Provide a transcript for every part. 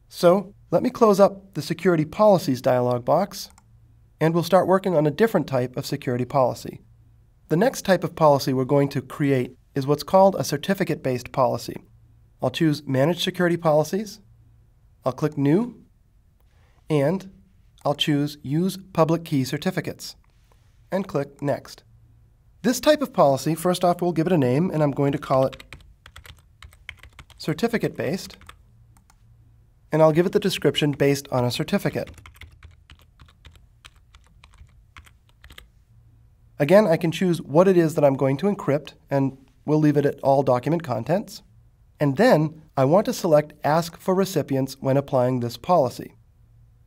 So let me close up the Security Policies dialog box, and we'll start working on a different type of security policy. The next type of policy we're going to create is what's called a certificate-based policy. I'll choose Manage Security Policies, I'll click New, and I'll choose Use Public Key Certificates, and click Next. This type of policy, first off, we'll give it a name, and I'm going to call it Certificate-Based, and I'll give it the description based on a certificate. Again, I can choose what it is that I'm going to encrypt, and we'll leave it at all document contents. And then I want to select Ask for Recipients when applying this policy.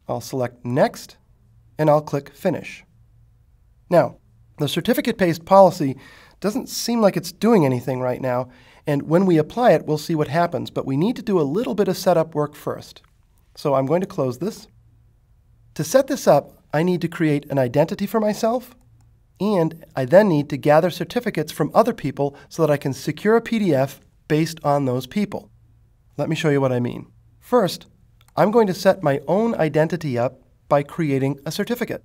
I'll select Next, and I'll click Finish. Now, the certificate-based policy doesn't seem like it's doing anything right now, and when we apply it, we'll see what happens, but we need to do a little bit of setup work first. So I'm going to close this. To set this up, I need to create an identity for myself, and I then need to gather certificates from other people so that I can secure a PDF based on those people. Let me show you what I mean. First, I'm going to set my own identity up by creating a certificate.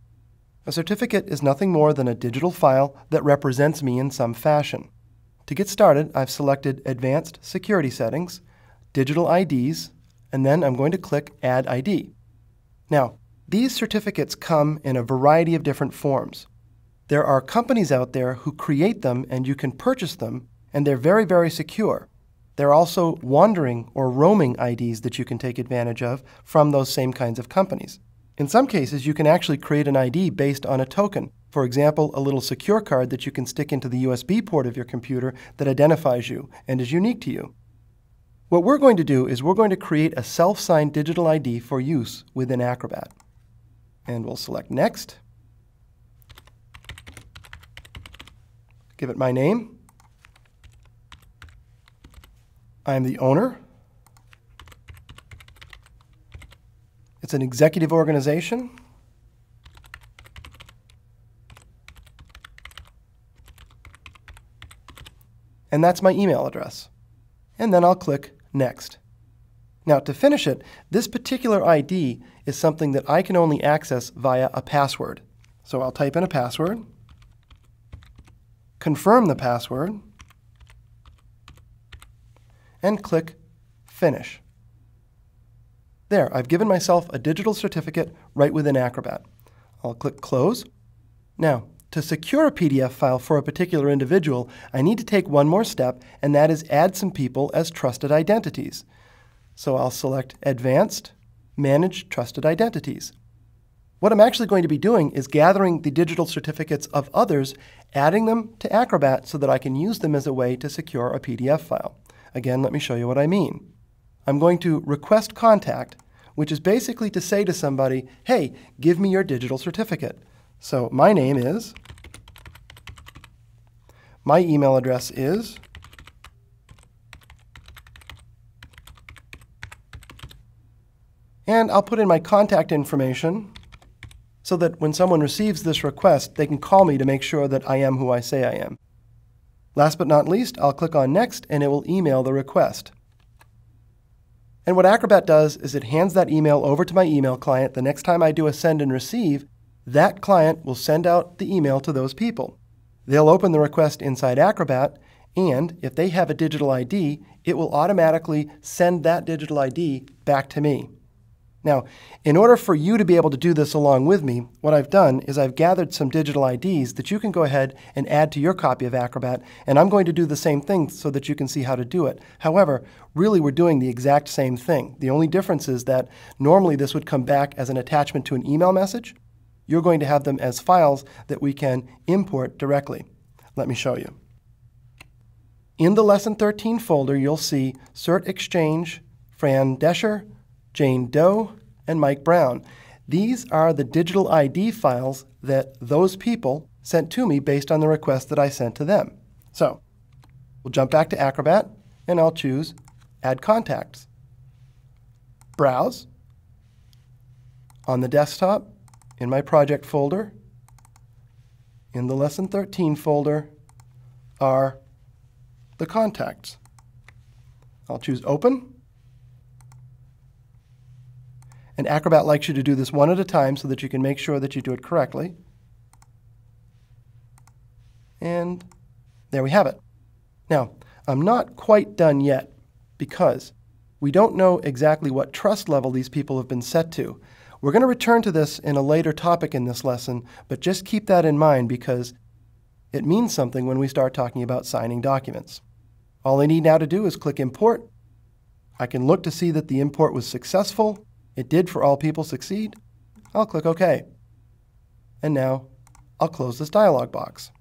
A certificate is nothing more than a digital file that represents me in some fashion. To get started, I've selected Advanced Security Settings, Digital IDs, and then I'm going to click Add ID. Now, these certificates come in a variety of different forms. There are companies out there who create them and you can purchase them, and they're very, very secure. There are also wandering or roaming IDs that you can take advantage of from those same kinds of companies. In some cases, you can actually create an ID based on a token. For example, a little secure card that you can stick into the USB port of your computer that identifies you and is unique to you. What we're going to do is we're going to create a self-signed digital ID for use within Acrobat. And we'll select Next. Give it my name. I am the owner. It's an executive organization. And that's my email address. And then I'll click Next. Now, to finish it, this particular ID is something that I can only access via a password. So I'll type in a password, confirm the password, and click Finish. There, I've given myself a digital certificate right within Acrobat. I'll click Close. Now, to secure a PDF file for a particular individual, I need to take one more step, and that is add some people as trusted identities. So I'll select Advanced, Manage Trusted Identities. What I'm actually going to be doing is gathering the digital certificates of others, adding them to Acrobat so that I can use them as a way to secure a PDF file. Again, let me show you what I mean. I'm going to request contact, which is basically to say to somebody, hey, give me your digital certificate. So my name is, my email address is, and I'll put in my contact information so that when someone receives this request, they can call me to make sure that I am who I say I am. Last but not least, I'll click on Next and it will email the request. And what Acrobat does is it hands that email over to my email client. The next time I do a send and receive, that client will send out the email to those people. They'll open the request inside Acrobat, and if they have a digital ID, it will automatically send that digital ID back to me. Now, in order for you to be able to do this along with me, what I've done is I've gathered some digital IDs that you can go ahead and add to your copy of Acrobat, and I'm going to do the same thing so that you can see how to do it. However, really we're doing the exact same thing. The only difference is that normally this would come back as an attachment to an email message. You're going to have them as files that we can import directly. Let me show you. In the Lesson 13 folder, you'll see Cert Exchange, Fran Descher, Jane Doe, and Mike Brown. These are the digital ID files that those people sent to me based on the request that I sent to them. So we'll jump back to Acrobat, and I'll choose Add Contacts. Browse. On the desktop, in my project folder, in the Lesson 13 folder, are the contacts. I'll choose Open. And Acrobat likes you to do this one at a time so that you can make sure that you do it correctly. And there we have it. Now, I'm not quite done yet because we don't know exactly what trust level these people have been set to. We're going to return to this in a later topic in this lesson, but just keep that in mind because it means something when we start talking about signing documents. All I need now to do is click Import. I can look to see that the import was successful. It did for all people succeed. I'll click OK. And now I'll close this dialog box.